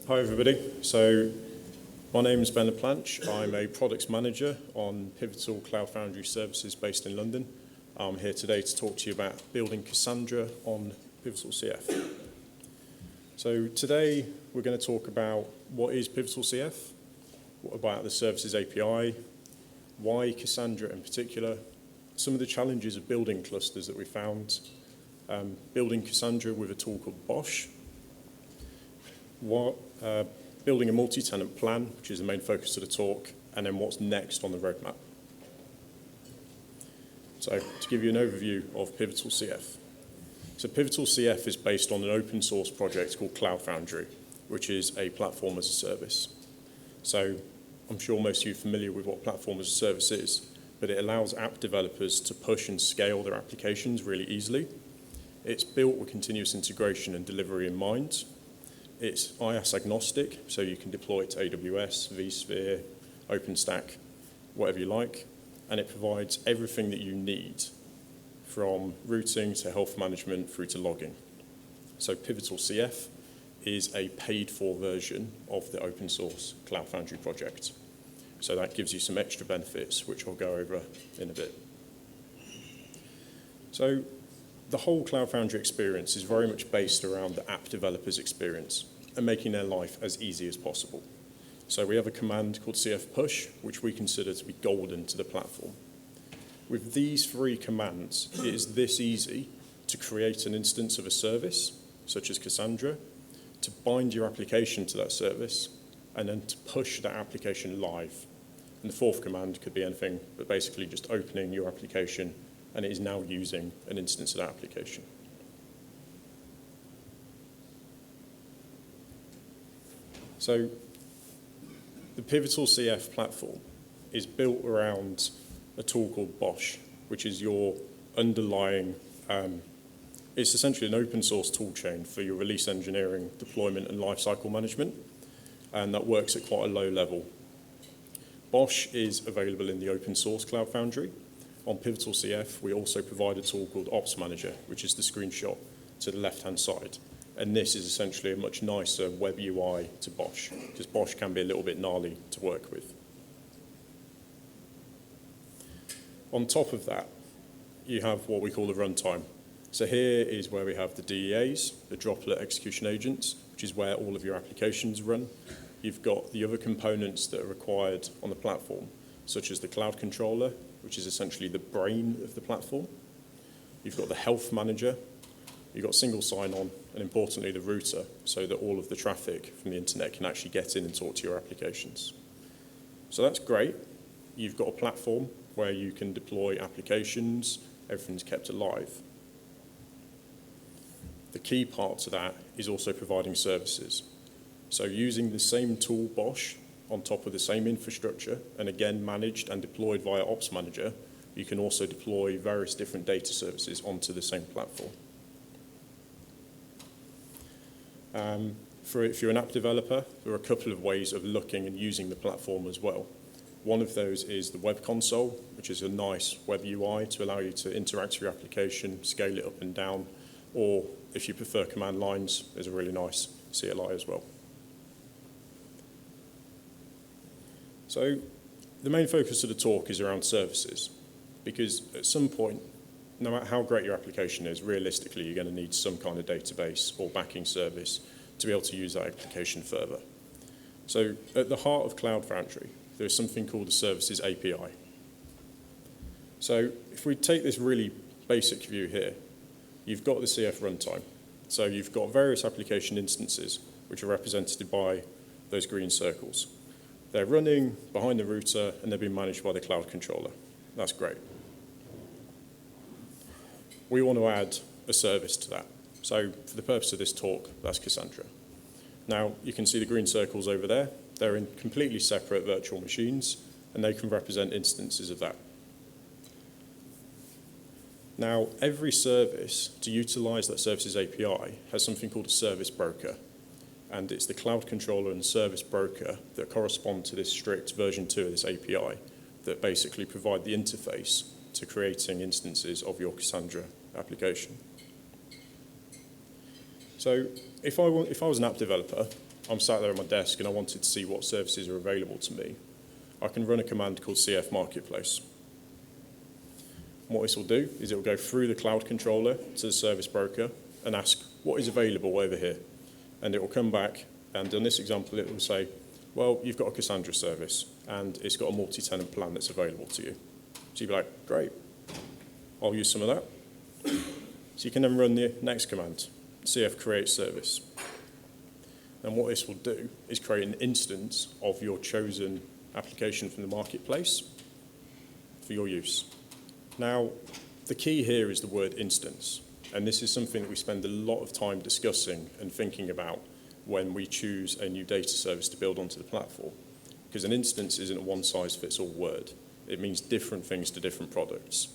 Hi everybody. So my name is Ben Laplanche. I'm a products manager on Pivotal Cloud Foundry services based in London. I'm here today to talk to you about building Cassandra on Pivotal CF. So today we're going to talk about what is Pivotal CF, what about the services API, why Cassandra in particular, some of the challenges of building clusters that we found, building Cassandra with a tool called Bosch, building a multi-tenant plan, which is the main focus of the talk, and then what's next on the roadmap. So to give you an overview of Pivotal CF. So Pivotal CF is based on an open source project called Cloud Foundry, which is a platform as a service. So I'm sure most of you are familiar with what platform as a service is, but it allows app developers to push and scale their applications really easily. It's built with continuous integration and delivery in mind. It's IaaS agnostic, so you can deploy it to AWS, vSphere, OpenStack, whatever you like, and it provides everything that you need from routing to health management through to logging. So Pivotal CF is a paid-for version of the open source Cloud Foundry project. So that gives you some extra benefits, which I'll go over in a bit. So the whole Cloud Foundry experience is very much based around the app developer's experience and making their life as easy as possible. So we have a command called CF push, which we consider to be golden to the platform. With these three commands, it is this easy to create an instance of a service, such as Cassandra, to bind your application to that service, and then to push that application live. And the fourth command could be anything, but basically just opening your application, and it is now using an instance of that application. So the Pivotal CF platform is built around a tool called Bosch, which is your underlying, it's essentially an open source tool chain for your release engineering, deployment, and lifecycle management, and that works at quite a low level. Bosch is available in the open source Cloud Foundry. On Pivotal CF, we also provide a tool called Ops Manager, which is the screenshot to the left-hand side. And this is essentially a much nicer web UI to Bosch, because Bosch can be a little bit gnarly to work with. On top of that, you have what we call the runtime. So here is where we have the DEAs, the droplet execution agents, which is where all of your applications run. You've got the other components that are required on the platform, such as the cloud controller, which is essentially the brain of the platform. You've got the health manager, you've got single sign-on, and importantly, the router, so that all of the traffic from the internet can actually get in and talk to your applications. So that's great. You've got a platform where you can deploy applications, everything's kept alive. The key part to that is also providing services. So using the same tool, Bosch, on top of the same infrastructure, and again managed and deployed via Ops Manager, you can also deploy various different data services onto the same platform. If you're an app developer, there are a couple of ways of looking and using the platform as well. One of those is the web console, which is a nice web UI to allow you to interact with your application, scale it up and down, or if you prefer command lines, there's a really nice CLI as well. So the main focus of the talk is around services, because at some point, no matter how great your application is, realistically, you're going to need some kind of database or backing service to be able to use that application further. So at the heart of Cloud Foundry, there is something called the Services API. So if we take this really basic view here, you've got the CF runtime. So you've got various application instances, which are represented by those green circles. They're running behind the router, and they're being managed by the cloud controller. That's great. We want to add a service to that. So for the purpose of this talk, that's Cassandra. Now, you can see the green circles over there. They're in completely separate virtual machines, and they can represent instances of that. Now, every service, to utilize that services API, has something called a service broker. And it's the cloud controller and service broker that correspond to this strict version 2 of this API that basically provide the interface to creating instances of your Cassandra application. So if I was an app developer, I'm sat there at my desk and I wanted to see what services are available to me, I can run a command called CF Marketplace. And what this will do is it will go through the cloud controller to the service broker and ask what is available over here. And it will come back, and in this example, it will say, well, you've got a Cassandra service, and it's got a multi-tenant plan that's available to you. So you'd be like, great, I'll use some of that. So you can then run the next command, CF create service. And what this will do is create an instance of your chosen application from the marketplace for your use. Now, the key here is the word instance. And this is something that we spend a lot of time discussing and thinking about when we choose a new data service to build onto the platform. Because an instance isn't a one-size-fits-all word. It means different things to different products.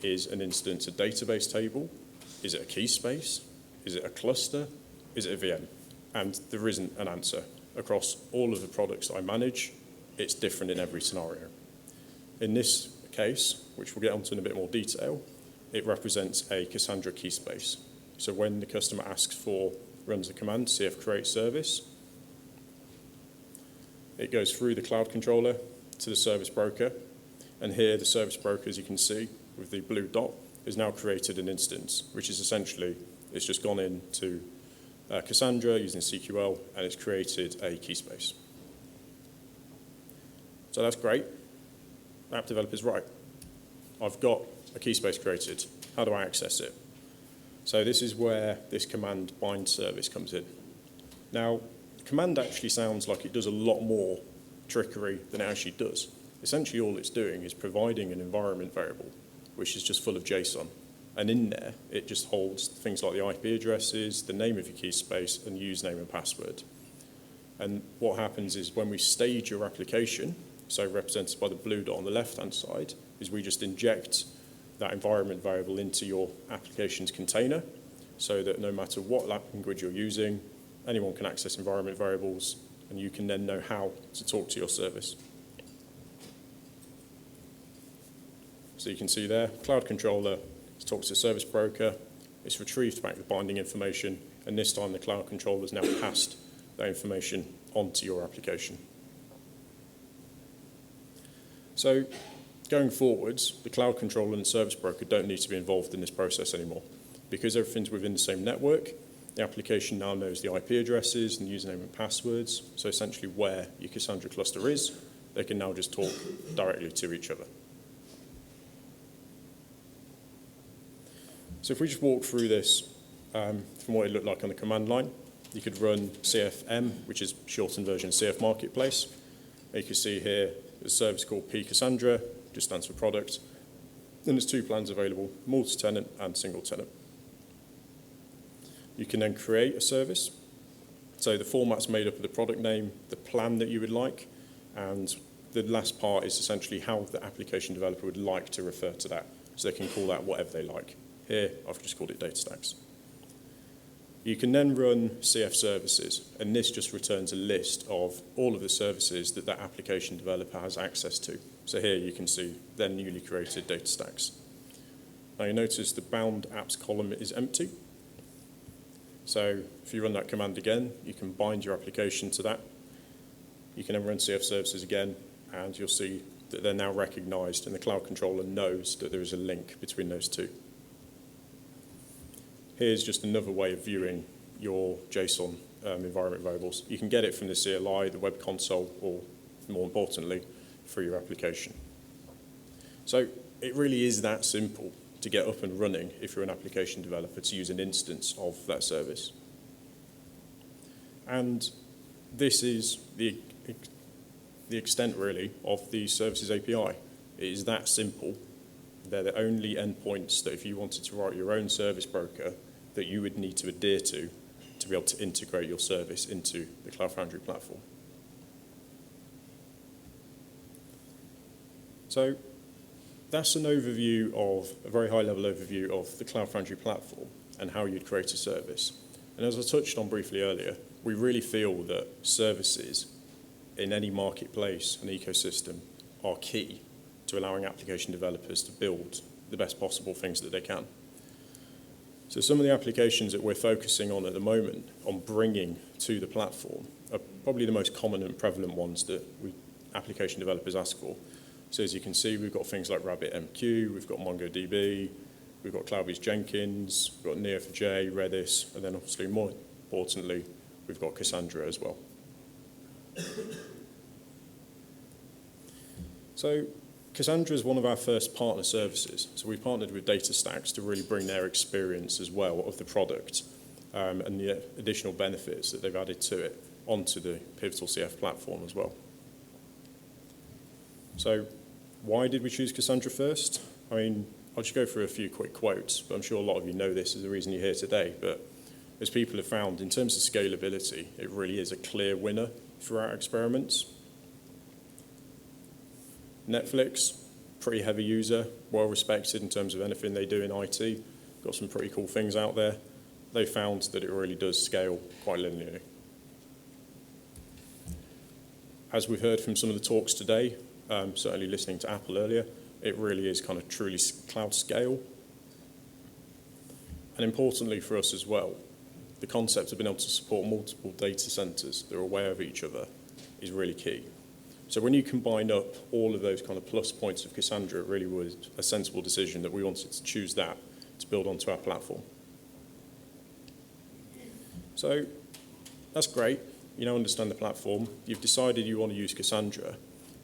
Is an instance a database table? Is it a key space? Is it a cluster? Is it a VM? And there isn't an answer. Across all of the products that I manage, it's different in every scenario. In this case, which we'll get onto in a bit more detail, it represents a Cassandra key space. So when the customer runs the command, CF create service, it goes through the cloud controller to the service broker. And here, the service broker, as you can see, with the blue dot, has now created an instance, which is essentially, it's just gone into Cassandra using CQL, and it's created a key space. So that's great. App developer's right. I've got a key space created. How do I access it? So this is where this command bind service comes in. Now, the command actually sounds like it does a lot more trickery than it actually does. Essentially, all it's doing is providing an environment variable, which is just full of JSON. And in there, it just holds things like the IP addresses, the name of your key space, and username and password. And what happens is when we stage your application, so represented by the blue dot on the left-hand side, is we just inject that environment variable into your application's container so that no matter what language you're using, anyone can access environment variables, and you can then know how to talk to your service. So you can see there, cloud controller talks to the service broker, it's retrieved back the binding information, and this time the cloud controller has now passed that information onto your application. So going forwards, the cloud controller and service broker don't need to be involved in this process anymore. Because everything's within the same network, the application now knows the IP addresses and username and passwords, so essentially where your Cassandra cluster is, they can now just talk directly to each other. So if we just walk through this from what it looked like on the command line, you could run CFM, which is shortened version of CF Marketplace. You can see here there's a service called P Cassandra, just stands for product. Then there's two plans available, multi-tenant and single tenant. You can then create a service. So the format's made up of the product name, the plan that you would like, and the last part is essentially how the application developer would like to refer to that. So they can call that whatever they like. Here, I've just called it data stacks. You can then run CF services, and this just returns a list of all of the services that that application developer has access to. So here you can see their newly created data stacks. Now you notice the bound apps column is empty. So if you run that command again, you can bind your application to that. You can then run CF services again, and you'll see that they're now recognized, and the cloud controller knows that there is a link between those two. Here's just another way of viewing your JSON environment variables. You can get it from the CLI, the web console, or more importantly, through your application. So it really is that simple to get up and running if you're an application developer to use an instance of that service. And this is the extent, really, of the services API. It is that simple. They're the only endpoints that if you wanted to write your own service broker that you would need to adhere to be able to integrate your service into the Cloud Foundry platform. So that's an overview of, a very high-level overview of the Cloud Foundry platform and how you'd create a service. And as I touched on briefly earlier, we really feel that services in any marketplace and ecosystem are key to allowing application developers to build the best possible things that they can. So some of the applications that we're focusing on at the moment on bringing to the platform are probably the most common and prevalent ones that application developers ask for. So as you can see, we've got things like RabbitMQ, we've got MongoDB, we've got CloudBees Jenkins, we've got Neo4j, Redis, and then obviously more importantly, we've got Cassandra as well. So Cassandra is one of our first partner services. So we partnered with DataStax to really bring their experience as well of the product and the additional benefits that they've added to it onto the Pivotal CF platform as well. So why did we choose Cassandra first? I mean, I'll just go through a few quick quotes, but I'm sure a lot of you know this is the reason you're here today. But as people have found, in terms of scalability, it really is a clear winner for our experiments. Netflix, pretty heavy user, well respected in terms of anything they do in IT, got some pretty cool things out there. They found that it really does scale quite linearly. As we've heard from some of the talks today, certainly listening to Apple earlier, it really is kind of truly cloud scale. And importantly for us as well, the concept of being able to support multiple data centers that are aware of each other is really key. So when you combine up all of those kind of plus points of Cassandra, it really was a sensible decision that we wanted to choose that to build onto our platform. So that's great. You now understand the platform. You've decided you want to use Cassandra,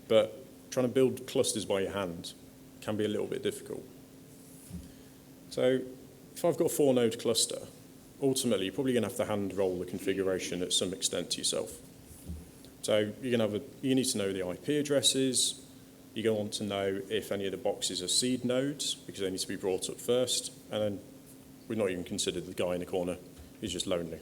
but trying to build clusters by your hand can be a little bit difficult. So if I've got a 4-node cluster, ultimately you're probably going to have to hand roll the configuration at some extent to yourself. So you need to know the IP addresses. You're going to want to know if any of the boxes are seed nodes, because they need to be brought up first. And then we've not even considered the guy in the corner. He's just lonely.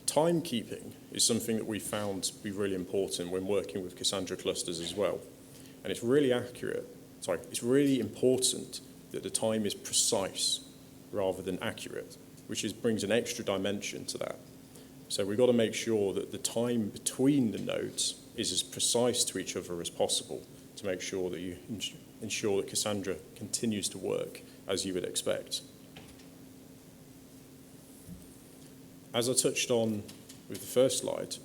Timekeeping is something that we found to be really important when working with Cassandra clusters as well. And it's really it's really important that the time is precise rather than accurate, which brings an extra dimension to that. So we've got to make sure that the time between the nodes is as precise to each other as possible to make sure that you ensure that Cassandra continues to work as you would expect. As I touched on with the first slide,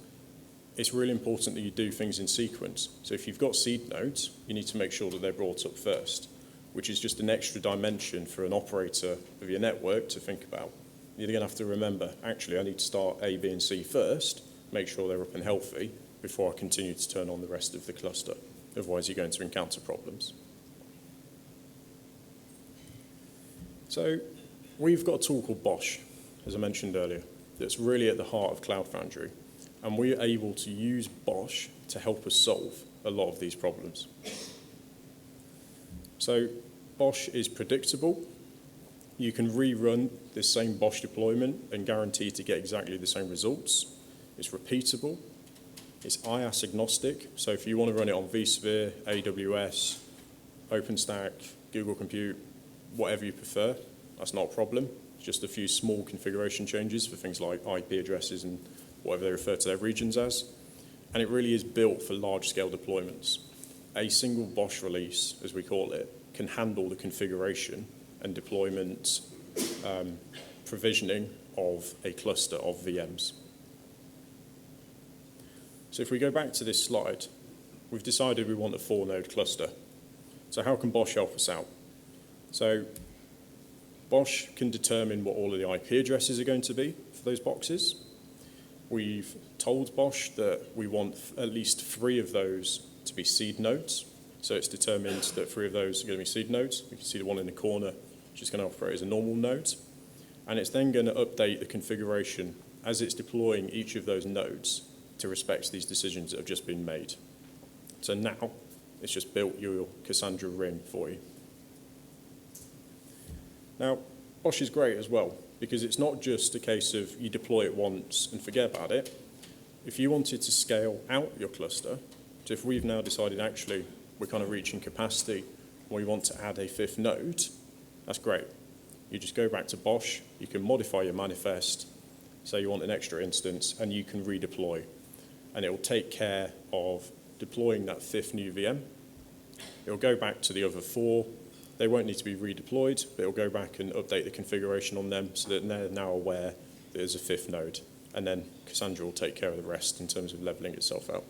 it's really important that you do things in sequence. So if you've got seed nodes, you need to make sure that they're brought up first, which is just an extra dimension for an operator of your network to think about. You're going to have to remember, actually, I need to start A, B, and C first, make sure they're up and healthy, before I continue to turn on the rest of the cluster. Otherwise, you're going to encounter problems. So we've got a tool called Bosch, as I mentioned earlier, that's really at the heart of Cloud Foundry. And we're able to use Bosch to help us solve a lot of these problems. So Bosch is predictable. You can rerun this same Bosch deployment and guarantee to get exactly the same results. It's repeatable. It's IaaS agnostic. So if you want to run it on vSphere, AWS, OpenStack, Google Compute, whatever you prefer, that's not a problem. Just a few small configuration changes for things like IP addresses and whatever they refer to their regions as. And it really is built for large-scale deployments. A single Bosch release, as we call it, can handle the configuration and deployment provisioning of a cluster of VMs. So if we go back to this slide, we've decided we want a 4-node cluster. So how can Bosch help us out? So Bosch can determine what all of the IP addresses are going to be for those boxes. We've told Bosch that we want at least 3 of those to be seed nodes. So it's determined that 3 of those are going to be seed nodes. We can see the one in the corner, which is going to operate as a normal node. And it's then going to update the configuration as it's deploying each of those nodes to respect these decisions that have just been made. So now it's just built your Cassandra ring for you. Now, Bosch is great as well, because it's not just a case of you deploy it once and forget about it. If you wanted to scale out your cluster, so if we've now decided actually we're kind of reaching capacity and we want to add a 5th node, that's great. You just go back to Bosch, you can modify your manifest, say you want an extra instance, and you can redeploy. And it will take care of deploying that 5th new VM. It will go back to the other 4, They won't need to be redeployed, but it'll go back and update the configuration on them so that they're now aware that there's a fifth node. And then Cassandra will take care of the rest in terms of leveling itself out.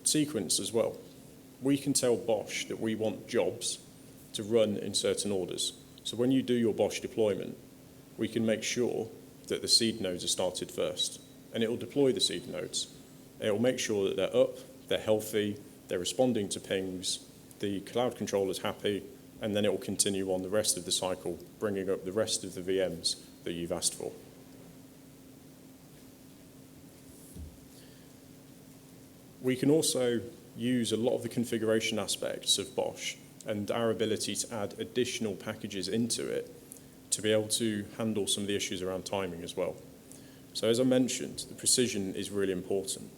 Sequence as well. We can tell Bosch that we want jobs to run in certain orders. So when you do your Bosch deployment, we can make sure that the seed nodes are started first. And it will deploy the seed nodes. It will make sure that they're up, they're healthy, they're responding to pings, the cloud controller's happy, and then it will continue on the rest of the cycle, bringing up the rest of the VMs that you've asked for. We can also use a lot of the configuration aspects of Bosch and our ability to add additional packages into it to be able to handle some of the issues around timing as well. So as I mentioned, the precision is really important.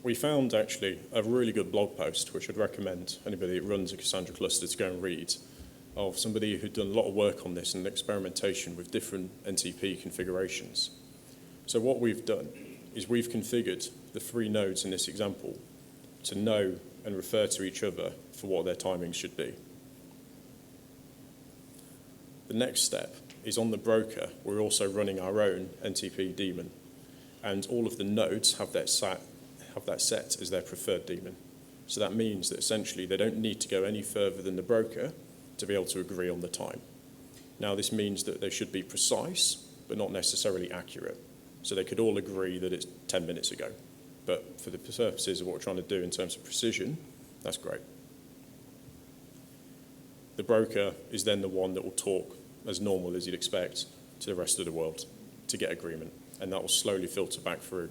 We found actually a really good blog post, which I'd recommend anybody that runs a Cassandra cluster to go and read, of somebody who'd done a lot of work on this and experimentation with different NTP configurations. So what we've done is we've configured the 3 nodes in this example to know and refer to each other for what their timings should be. The next step is on the broker, we're also running our own NTP daemon, and all of the nodes have that set as their preferred daemon. So that means that essentially they don't need to go any further than the broker to be able to agree on the time. Now this means that they should be precise, but not necessarily accurate. So they could all agree that it's 10 minutes ago. But for the purposes of what we're trying to do in terms of precision, that's great. The broker is then the one that will talk as normal as you'd expect to the rest of the world to get agreement. And that will slowly filter back through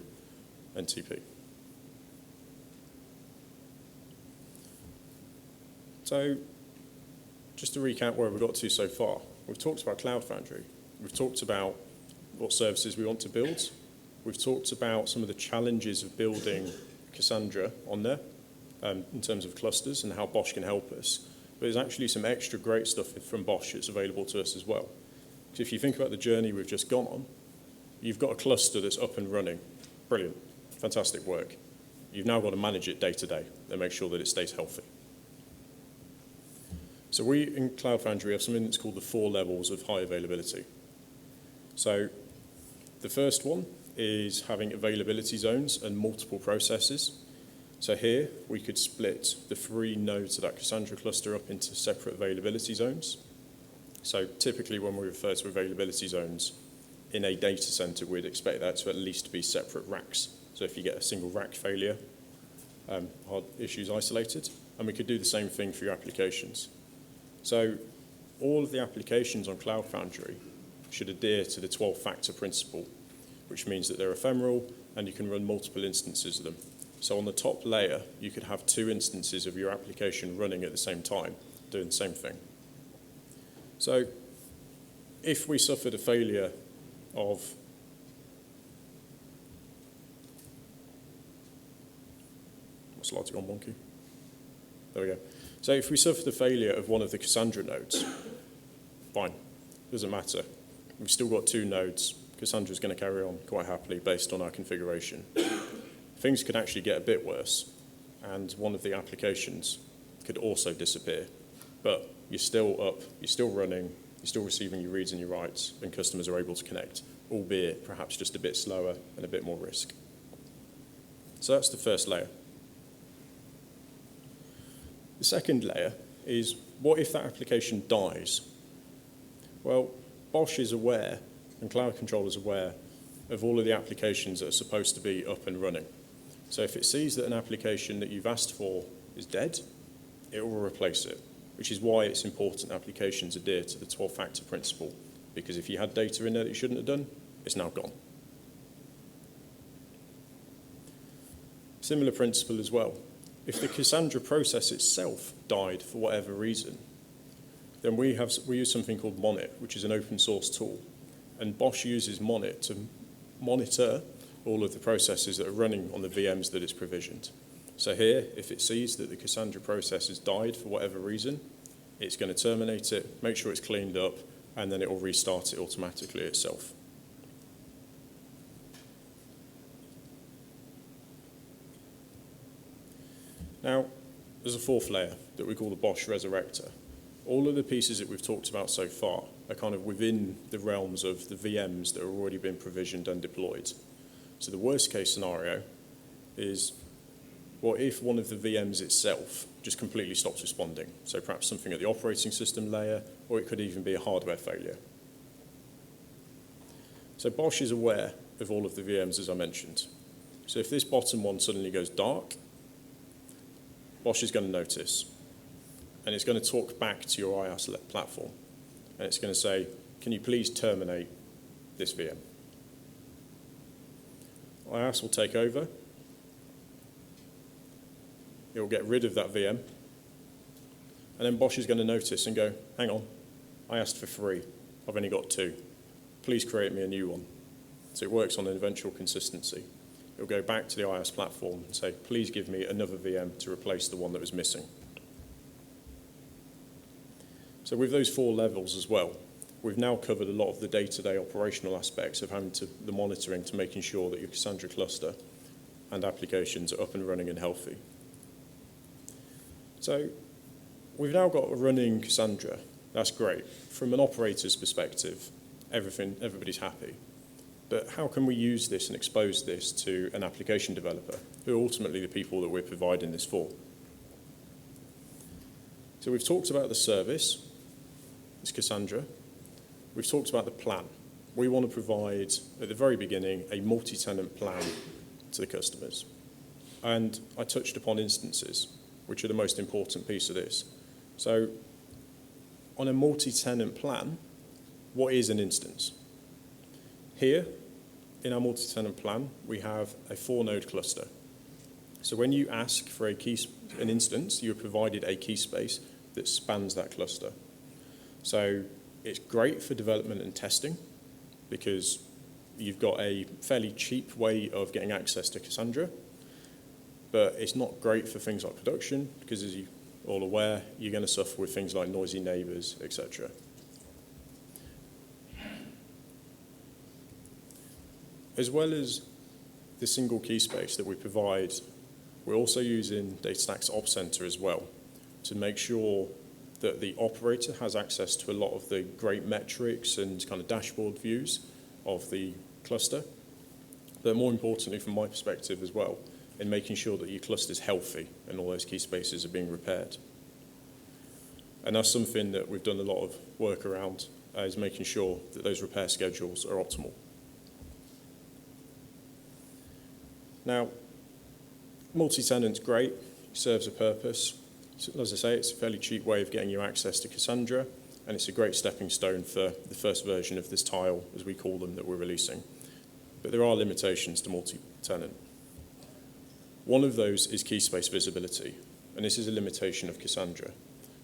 NTP. So just to recap where we've got to so far, we've talked about Cloud Foundry. We've talked about what services we want to build. We've talked about some of the challenges of building Cassandra on there in terms of clusters and how Bosch can help us. But there's actually some extra great stuff from Bosch that's available to us as well. Because if you think about the journey we've just gone on, you've got a cluster that's up and running. Brilliant. Fantastic work. You've now got to manage it day to day and make sure that it stays healthy. So we, in Cloud Foundry, have something that's called the 4 levels of high availability. So the first one is having availability zones and multiple processes. So here, we could split the 3 nodes of that Cassandra cluster up into separate availability zones. So typically when we refer to availability zones in a data center, we'd expect that to at least be separate racks. So if you get a single rack failure, hard issues isolated, and we could do the same thing for your applications. So all of the applications on Cloud Foundry should adhere to the 12-factor principle, which means that they're ephemeral and you can run multiple instances of them. So on the top layer, you could have 2 instances of your application running at the same time, doing the same thing. So if we suffered a failure of my slides have gone wonky. There we go. So if we suffer the failure of one of the Cassandra nodes, fine, doesn't matter. We've still got 2 nodes. Cassandra's going to carry on quite happily based on our configuration. Things could actually get a bit worse, and one of the applications could also disappear. But you're still up, you're still running, you're still receiving your reads and your writes, and customers are able to connect, albeit perhaps just a bit slower and a bit more risk. So that's the first layer. The second layer is, what if that application dies? Well, Bosch is aware, and Cloud Control is aware, of all of the applications that are supposed to be up and running. So if it sees that an application that you've asked for is dead, it will replace it, which is why it's important applications adhere to the 12-factor principle, because if you had data in there that you shouldn't have done, it's now gone. Similar principle as well. If the Cassandra process itself died for whatever reason, then we use something called Monit, which is an open source tool. And Bosch uses Monit to monitor all of the processes that are running on the VMs that it's provisioned. So here, if it sees that the Cassandra process has died for whatever reason, it's going to terminate it, make sure it's cleaned up, and then it will restart it automatically itself. Now, there's a fourth layer that we call the Bosch Resurrector. All of the pieces that we've talked about so far are kind of within the realms of the VMs that have already been provisioned and deployed. So the worst case scenario is, what if one of the VMs itself just completely stops responding? So perhaps something at the operating system layer, or it could even be a hardware failure. So Bosch is aware of all of the VMs, as I mentioned. So if this bottom one suddenly goes dark, Bosch is going to notice. And it's going to talk back to your IaaS platform. And it's going to say, can you please terminate this VM? IaaS will take over. It will get rid of that VM. And then Bosch is going to notice and go, hang on, I asked for 3. I've only got 2. Please create me a new one. So it works on an eventual consistency. It'll go back to the IaaS platform and say, please give me another VM to replace the one that was missing. So with those 4 levels as well, we've now covered a lot of the day-to-day operational aspects of the monitoring to making sure that your Cassandra cluster and applications are up and running and healthy. So we've now got a running Cassandra. That's great. From an operator's perspective, everybody's happy. But how can we use this and expose this to an application developer, who are ultimately the people that we're providing this for? So we've talked about the service, it's Cassandra. We've talked about the plan. We want to provide, at the very beginning, a multi-tenant plan to the customers. And I touched upon instances, which are the most important piece of this. So on a multi-tenant plan, what is an instance? Here, in our multi-tenant plan, we have a 4-node cluster. So when you ask for an instance, you're provided a key space that spans that cluster. So it's great for development and testing because you've got a fairly cheap way of getting access to Cassandra, but it's not great for things like production because, as you're all aware, you're going to suffer with things like noisy neighbors, etc. As well as the single key space that we provide, we're also using DataStax's Ops Center as well to make sure that the operator has access to a lot of the great metrics and kind of dashboard views of the cluster. But more importantly, from my perspective as well, in making sure that your cluster is healthy and all those key spaces are being repaired. And that's something that we've done a lot of work around, is making sure that those repair schedules are optimal. Now, multi-tenant's great, serves a purpose. So, as I say, it's a fairly cheap way of getting you access to Cassandra, and it's a great stepping stone for the first version of this tile, as we call them, that we're releasing. But there are limitations to multi-tenant. One of those is key space visibility, and this is a limitation of Cassandra.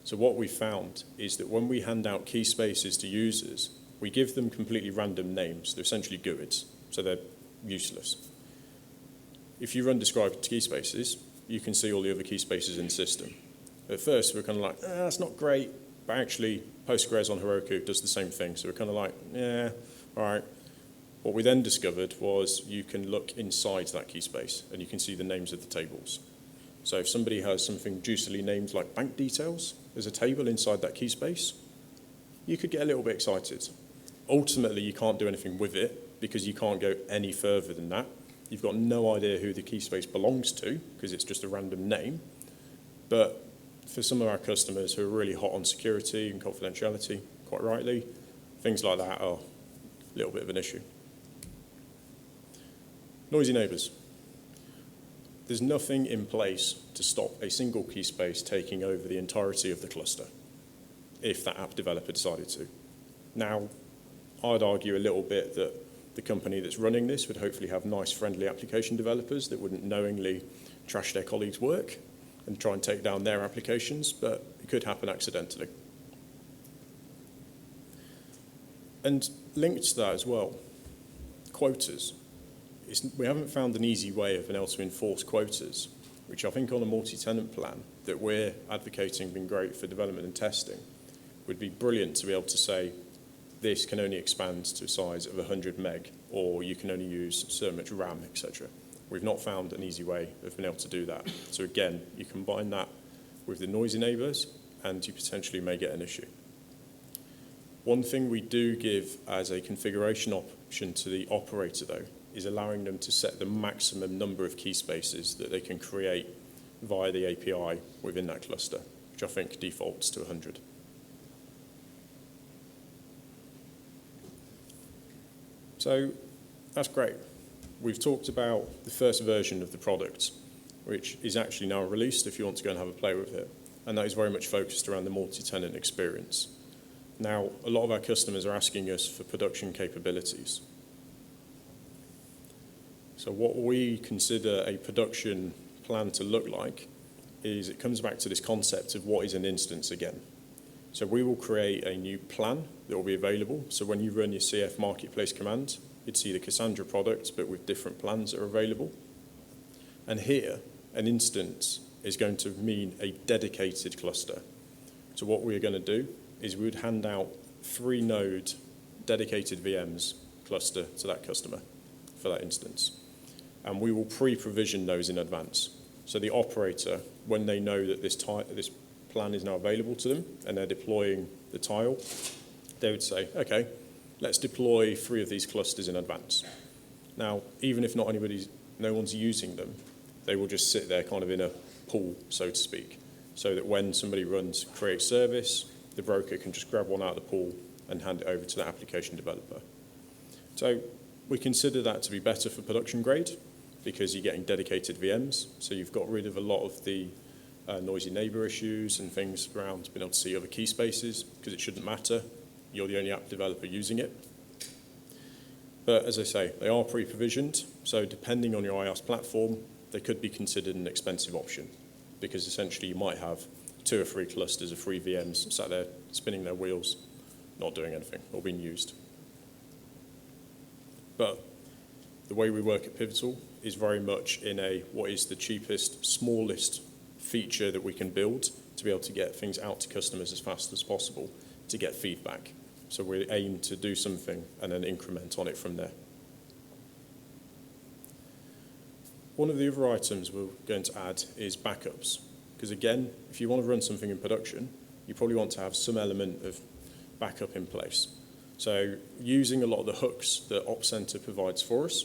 So what we found is that when we hand out key spaces to users, we give them completely random names. They're essentially GUIDs, so they're useless. If you run describe key spaces, you can see all the other key spaces in the system. At first, we're kind of like, that's not great, but actually, Postgres on Heroku does the same thing. So we're kind of like, yeah, all right. What we then discovered was you can look inside that key space, and you can see the names of the tables. So if somebody has something juicily named like bank details, there's a table inside that key space, you could get a little bit excited. Ultimately, you can't do anything with it because you can't go any further than that. You've got no idea who the key space belongs to because it's just a random name. But for some of our customers who are really hot on security and confidentiality, quite rightly, things like that are a little bit of an issue. Noisy neighbors. There's nothing in place to stop a single key space taking over the entirety of the cluster if that app developer decided to. Now, I'd argue a little bit that the company that's running this would hopefully have nice, friendly application developers that wouldn't knowingly trash their colleagues' work and try and take down their applications, but it could happen accidentally. And linked to that as well, quotas. We haven't found an easy way of being able to enforce quotas, which I think on a multi-tenant plan that we're advocating being great for development and testing would be brilliant to be able to say, this can only expand to a size of 100 meg, or you can only use so much RAM, etc. We've not found an easy way of being able to do that. So again, you combine that with the noisy neighbors, and you potentially may get an issue. One thing we do give as a configuration option to the operator, though, is allowing them to set the maximum number of key spaces that they can create via the API within that cluster, which I think defaults to 100. So that's great. We've talked about the first version of the product, which is actually now released if you want to go and have a play with it. And that is very much focused around the multi-tenant experience. Now, a lot of our customers are asking us for production capabilities. So what we consider a production plan to look like is it comes back to this concept of what is an instance again. So we will create a new plan that will be available. So when you run your CF marketplace command, you'd see the Cassandra product, but with different plans that are available. And here, an instance is going to mean a dedicated cluster. So what we're going to do is we would hand out 3-node dedicated VMs cluster to that customer for that instance. And we will pre-provision those in advance. So the operator, when they know that this plan is now available to them and they're deploying the tile, they would say, okay, let's deploy 3 of these clusters in advance. Now, even if no one's using them, they will just sit there kind of in a pool, so to speak, so that when somebody runs create service, the broker can just grab one out of the pool and hand it over to the application developer. So we consider that to be better for production grade because you're getting dedicated VMs, so you've got rid of a lot of the noisy neighbor issues and things around being able to see other key spaces because it shouldn't matter. You're the only app developer using it. But as I say, they are pre-provisioned, so depending on your IaaS platform, they could be considered an expensive option because essentially you might have 2 or 3 clusters of free VMs sat there spinning their wheels, not doing anything or being used. But the way we work at Pivotal is very much in a what is the cheapest, smallest feature that we can build to be able to get things out to customers as fast as possible to get feedback. So we aim to do something and then increment on it from there. One of the other items we're going to add is backups. Because again, if you want to run something in production, you probably want to have some element of backup in place. So using a lot of the hooks that Ops Center provides for us,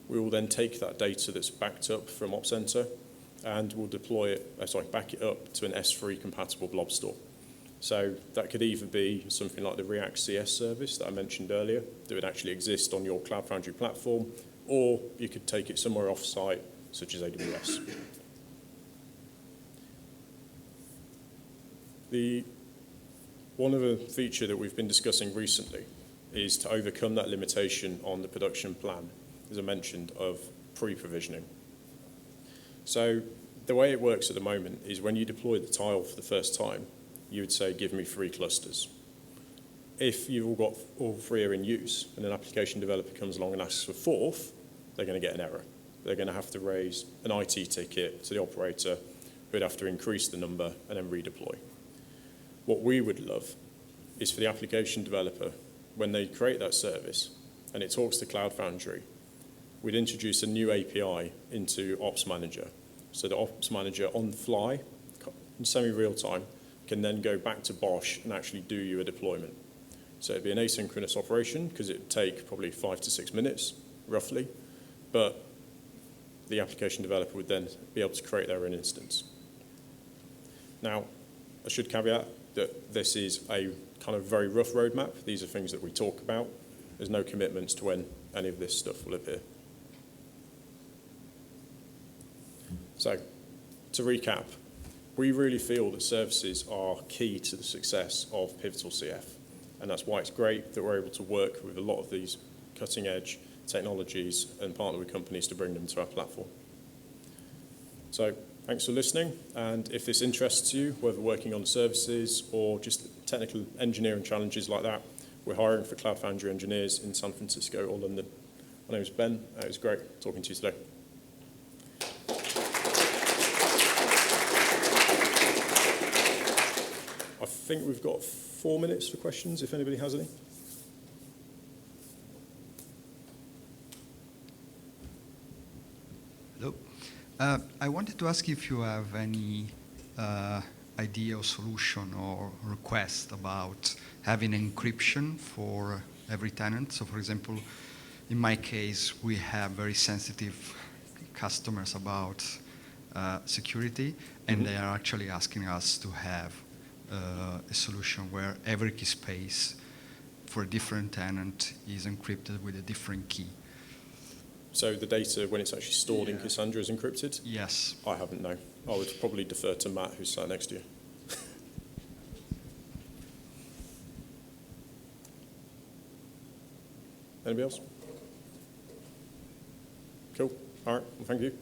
we will then take that data that's backed up from Ops Center and we'll back it up to an S3 compatible blob store. So that could either be something like the React CS service that I mentioned earlier that would actually exist on your Cloud Foundry platform, or you could take it somewhere off-site, such as AWS. One other feature that we've been discussing recently is to overcome that limitation on the production plan, as I mentioned, of pre-provisioning. So the way it works at the moment is when you deploy the tile for the first time, you would say, give me 3 clusters. If you've all got all 3 are in use and an application developer comes along and asks for 4th, they're going to get an error. They're going to have to raise an IT ticket to the operator who would have to increase the number and then redeploy. What we would love is for the application developer, when they create that service and it talks to Cloud Foundry, we'd introduce a new API into Ops Manager. So the Ops Manager on the fly, in semi-real time, can then go back to Bosch and actually do you a deployment. So it'd be an asynchronous operation because it would take probably 5 to 6 minutes, roughly. But the application developer would then be able to create their own instance. Now, I should caveat that this is a kind of very rough roadmap. These are things that we talk about. There's no commitments to when any of this stuff will appear. So, to recap, we really feel that services are key to the success of Pivotal CF. And that's why it's great that we're able to work with a lot of these cutting-edge technologies and partner with companies to bring them to our platform. So, thanks for listening. And if this interests you, whether working on services or just technical engineering challenges like that, we're hiring for Cloud Foundry engineers in San Francisco or London. My name is Ben. It was great talking to you today. I think we've got 4 minutes for questions, if anybody has any. Hello. I wanted to ask if you have any idea or solution or request about having encryption for every tenant. So for example, in my case, we have very sensitive customers about security, and they are actually asking us to have a solution where every key space for a different tenant is encrypted with a different key. So the data, when it's actually stored in Cassandra, is encrypted? Yes. I haven't, no. I would probably defer to Matt, who's sat next to you. Anybody else? Cool. All right. Well, thank you.